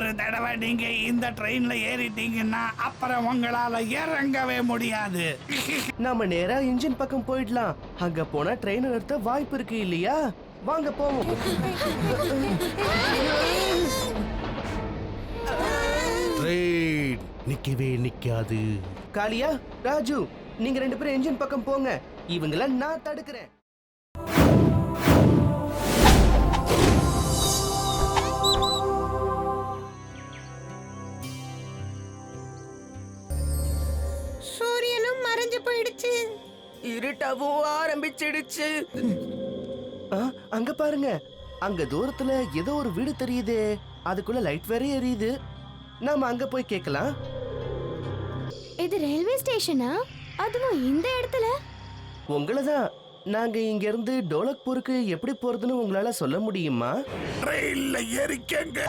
ஒரு தடவை நீங்க இந்த ட்ரெயின்ல ஏறிட்டீங்கன்னா அப்புறம் உங்களால இறங்கவே முடியாது. நாம நேரா இன்ஜின் பக்கம் போயிடலாம். அங்க போனா ட்ரெயின் நிறுத்த வாய்ப்பு இருக்கு இல்லையா? வாங்க போவோம். ட்ரெயின் நிக்கவே நிக்காது. காளியா, ராஜு, நீங்க 2 பேரும் இன்ஜின் பக்கம் போங்க. இவங்கள நான் தடுக்கிறேன். சூரியனும் மறைஞ்சு போயிடுச்சு. இருட்டவும் ஆரம்பிச்சிடுச்சு. அங்க பாருங்க, அங்க தூரத்துல ஏதோ ஒரு வீடு தெரியுதே. அதுக்குள்ள லைட் வேற எரியுது. நாம அங்க போய் கேட்கலாம். இது ரயில்வே ஸ்டேஷனா? அதுவும் இந்த இடத்துல? உங்களதான். நாங்க இங்க இருந்து டோலக்பூருக்கு எப்படி போறதுன்னு உங்களால சொல்ல முடியுமா? ட்ரெயின்ல ஏறிக்கங்க.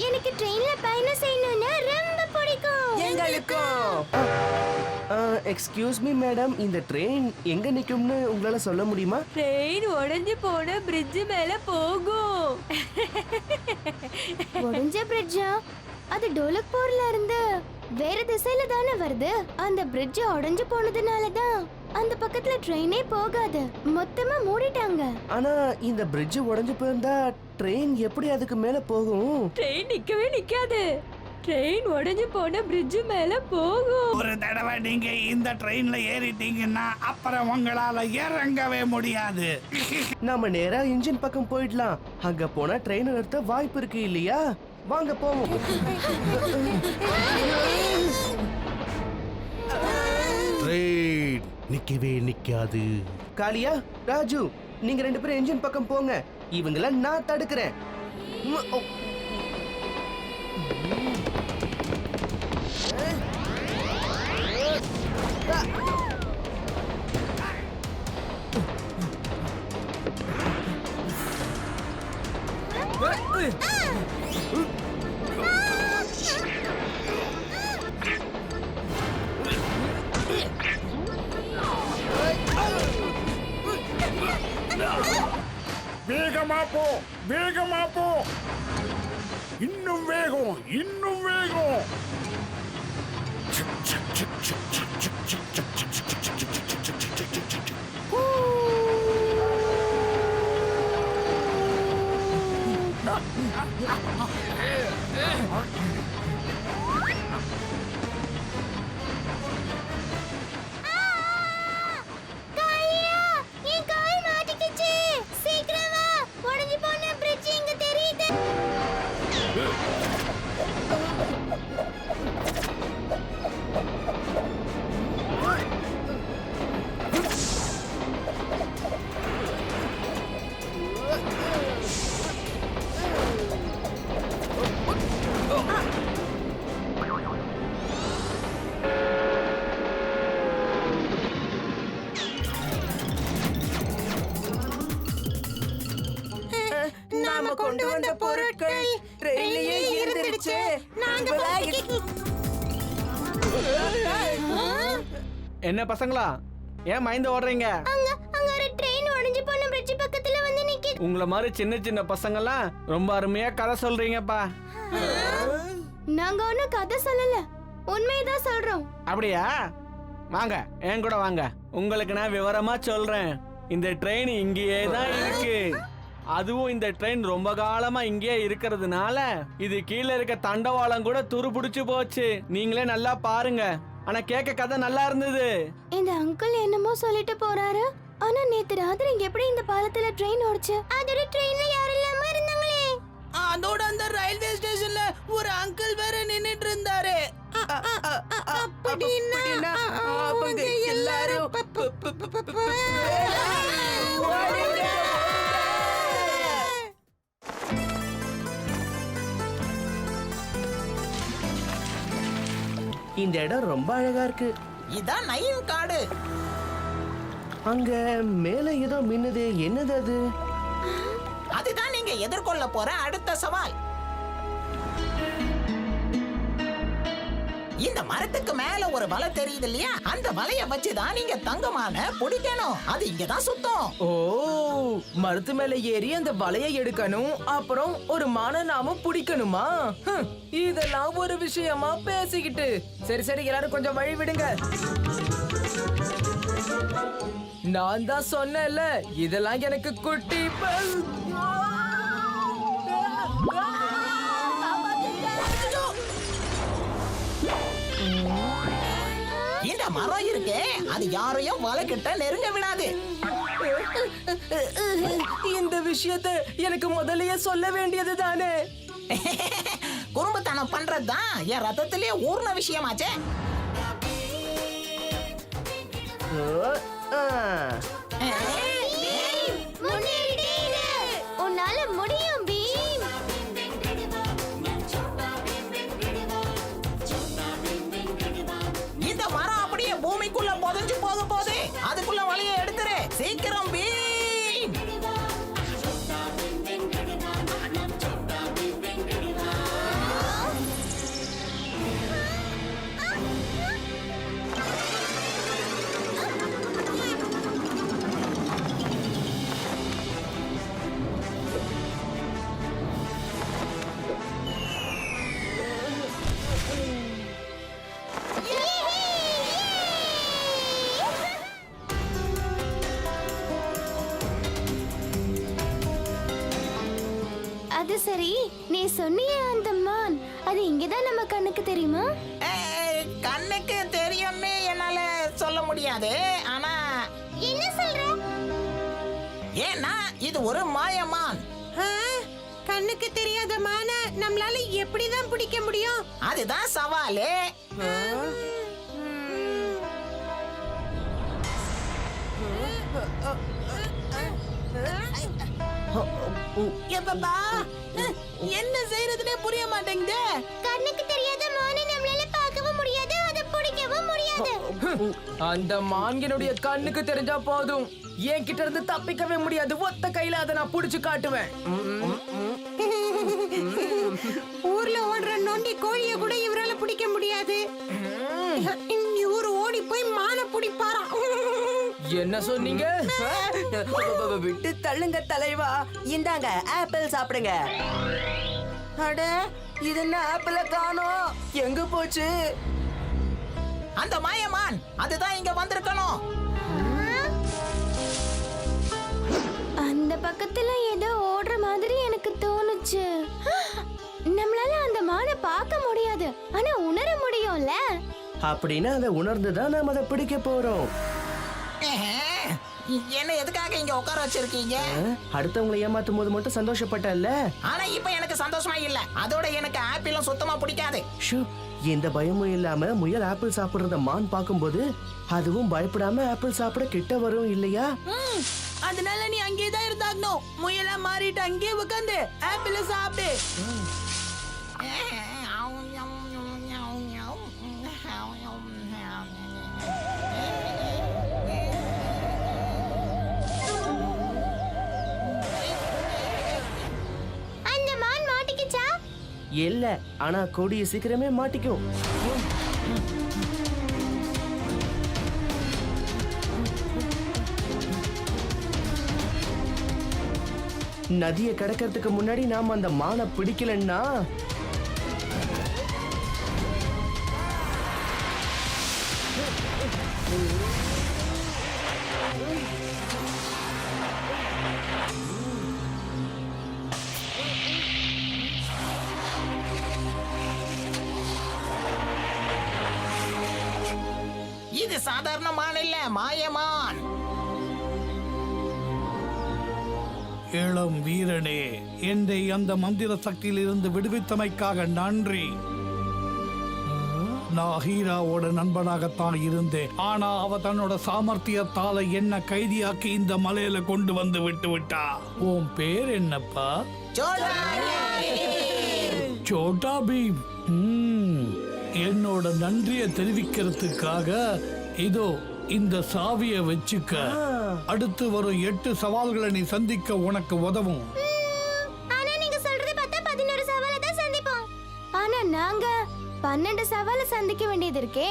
எனக்கு ட்ரெயின்ல பயணம் செய்யணும்னா ரொம்ப பிடிக்கும். எங்களுக்கும். எக்ஸ்கியூஸ் மீ மேடம், இந்த ட்ரெயின் எங்க நிக்கும்னு உங்களால சொல்ல முடியுமா? ட்ரெயின் உடைஞ்சு போன பிரிட்ஜ் மேல போகும். உடைஞ்ச பிரிட்ஜா? அது டோலக்பூர்ல இருந்து வேற திசையில தானே வருது. அந்த பிரிட்ஜ் உடைஞ்சு போனதுனால தான் அந்த பக்கத்துல ட்ரெயினே போகாது. மொத்தமா மூடிட்டாங்க. ஆனா இந்த பிரிட்ஜ் உடைஞ்சு போயிருந்தா ட்ரெயின் எப்படி அதுக்கு மேல போகும்? ட்ரெயின் நிக்கவே நிக்காது. ட்ரெயின் உடைஞ்சு போன பிரிட்ஜ் மேல போகும். ஒரு தடவை நீங்க இந்த ட்ரெயின்ல ஏறிட்டீங்கன்னா அப்புறம் உங்களால இறங்கவே முடியாது. நாம நேரா இன்ஜின் பக்கம் போயிடலாம். அங்க போனா ட்ரெயின் நிறுத்த வாய்ப்பு இருக்கு இல்லையா? வாங்க போவோம். ட்ரெயின் நிக்கவே நிக்காது. காளியா, ராஜு, நீங்க 2 பேரும் இன்ஜின் பக்கம் போங்க. இவங்கள நான் தடுக்கிறேன். வேகமா போ, வேகமா போ. இன்னும் வேகம், இன்னும் வேகம். நாம கொண்டு வந்த பொருட்கள் ட்ரெயின்லயே இருந்துடுச்சு. என்ன பசங்களா, ஏன் மைந்த ஓடுறீங்க? அங்க ஒரு ட்ரெயின் உடைஞ்சு போன பிரிட்ஜ் பக்கத்துல வந்து நிக்குது. உங்களை மாதிரி சின்ன சின்ன பசங்கெல்லாம் ரொம்ப அருமையா கதை சொல்றீங்கப்பா. நாங்க ஒண்ணும் கதை சொல்லல, உண்மையதான் சொல்றோம். அப்படியா? வாங்க என் கூட வாங்க, உங்களுக்கு நான் விவரமா சொல்றேன். இந்த ட்ரெயின் இங்கேயே தான் இருக்கு. அதுவும் இந்த ட்ரெயின் ரொம்ப காலமா இங்கேயே இருக்கிறதுனால இது கீழே இருக்க தண்டவாளம் கூட துரு பிடிச்சு போச்சு. நீங்களே நல்லா பாருங்க. ஆனா கேட்க கதை நல்லா இருந்தது. இந்த அங்கிள் என்னமோ சொல்லிட்டு போறாரு. ஆனா நேத்து ராத்திரி இங்க எப்படி இந்த பாலத்துல ட்ரெயின் ஓடுச்சு? அதோட ட்ரெயின்ல யாரும் இல்லாம இருந்தாங்களே. அதோட அந்த ரயில்வே ஸ்டேஷன்ல ஒரு அங்கிள் வேற நின்னுட்டு இருந்தாரு. அப்படின்னா அவங்க எல்லாரும் இந்த இடம் ரொம்ப அழகா இருக்கு. இதான் நைவ் காடு. அங்க மேல ஏதோ மின்னுது, என்னது அது? அதுதான் நீங்க எதிர்கொள்ள போற அடுத்த சவால். இந்த மரத்துக்கு மேல ஒரு வலை தெரியுது இல்லையா, அந்த வலைய வச்சுதான் நீங்க தங்கமான பிடிக்கணும். அது இங்கதான் சுத்தம். ஓ, மரத்து மேல ஏறி அந்த வலையை எடுக்கணும், அப்புறம் ஒரு மான நாம பிடிக்கணுமா? இதெல்லாம் ஒரு விஷயமா பேசிக்கிட்டு. சரி சரி, எல்லாரும் கொஞ்சம் வழி விடுங்க. நான் தான் சொன்னேன்ல, இதெல்லாம் எனக்கு குட்டி இந்த மரம் இருக்கே, அது யாரையும் வலைக்கிட்ட நெருங்க விடாது. இந்த விஷயத்தை எனக்கு முதல்லயே சொல்ல வேண்டியது தானே. குறும்புத்தனம் பண்றதுதான் என் ரத்தத்திலே ஊர்ன விஷயமாச்சே. உன்னால முடியும் பீம். இந்த மரம் அப்படியே பூமிக்குள்ள புதைஞ்சு போக போகுது. அதுக்குள்ள வலையை எடுத்துரு சீக்கிரம் பீம். அது சரி, நீ சொன்னியே அந்த மான், அது இங்கதான் நம்ம கண்ணுக்கு தெரியுமா? கண்ணுக்கு தெரியும்னு என்னால சொல்ல முடியாது. ஆனா என்ன சொல்ற? ஏன்னா இது ஒரு மாயமான். கண்ணுக்கு தெரியாத மான நம்மளால எப்படிதான் பிடிக்க முடியும்? அதுதான் சவாலு. என்ன செய்யறதுனே புரிய மாட்டேங்குது. கண்ணுக்கு தெரியாத மானை நம்மளால பார்க்கவும் முடியாது, அதை பிடிக்கவும் முடியாது. அந்த மான்களுடைய கண்ணுக்கு தெரிஞ்சா போதும், என்கிட்ட இருந்து தப்பிக்கவே முடியாது. ஒத்த கையில அதை நான் புடிச்சு காட்டுவேன். ஊர்ல ஓடுற நொண்டி கோழிய கூட இவரால பிடிக்க முடியாது. இவரு ஓடி போய் மான பிடிப்பாராம். என்ன சொன்னீங்க? விட்டு தள்ளுங்க தலைவா, இந்தாங்க ஆப்பிள் சாப்பிடுங்க. அட, இது என்ன ஆப்பிள காணோம், எங்க போச்சு? அந்த மாயமான் அதுதான் இங்க வந்திருக்கணும். அந்த பக்கத்துல ஏதோ ஓடுற மாதிரி எனக்கு தோணுச்சு. நம்மளால அந்த மானை பார்க்க முடியாது, ஆனா உணர முடியும்ல. அப்படின்னா அதை உணர்ந்துதான் நாம அதை பிடிக்க போறோம். என்ன எதுக்காக இங்க உட்கார வச்சிருக்கீங்க? அடுத்தவங்களை ஏமாத்தும் போது மட்டும் சந்தோஷப்பட்டல்ல. ஆனா இப்ப எனக்கு சந்தோஷமா இல்ல. அதோட எனக்கு ஆப்பிளும் சுத்தமா பிடிக்காது. ஷூ, எந்த பயமும் இல்லாம முயல் ஆப்பிள் சாப்பிடுறத மான் பார்க்கும்போது அதுவும் பயப்படாம ஆப்பிள் சாப்பிட கிட்ட வரும் இல்லையா? அதனால நீ அங்கே தான் இருந்தாகணும். முயலா மாறிட்டு அங்கே உட்காந்து ஆப்பிள சாப்பிடு. அந்த மான் மாட்டிக்கிச்சா? இல்ல, ஆனா கூடிய சீக்கிரமே மாட்டிக்கும். நதியை கடக்கிறதுக்கு முன்னாடி நாம அந்த மானை பிடிக்கலன்னா இது சாதாரண மான் இல்ல, மாயமான். இளம் வீரனே, என்னை அந்த மந்திர சக்தியில் இருந்து விடுவித்தமைக்காக நன்றி. நான் ஹீராவோட நண்பனாகத்தான் இருந்தேன், ஆனா அவ தன்னோட சாமர்த்தியத்தால என்ன கைதியாக்கி இந்த மலையில கொண்டு வந்து விட்டு விட்டா. உன் பேர் என்னப்பா? சோட்டா பீம். என்னோட நன்றியை தெரிவிக்கிறதுக்காக இதோ இந்த சாவியை வச்சுக்க. அடுத்து வரும் 8 சவால்களை நீ சந்திக்க உனக்கு உதவும். ஆனா நீங்க சொல்றது பார்த்தா 11 சவாலை தான் சந்திப்போம். ஆனா நாங்க 12 சவாலை சந்திக்க வேண்டியது இருக்கே.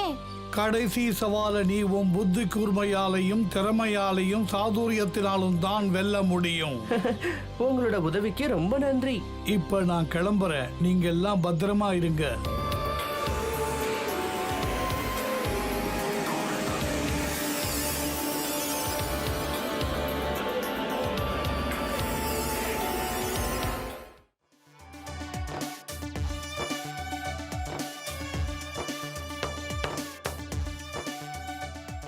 கடைசி சவாலை நீ உன் புத்தி கூர்மையாலையும் திறமையாலையும் சாதுரியத்தினாலும் தான் வெல்ல முடியும். உங்களோட உதவிக்கு ரொம்ப நன்றி. இப்ப நான் கிளம்புறேன். நீங்க எல்லாம் பத்திரமா இருங்க.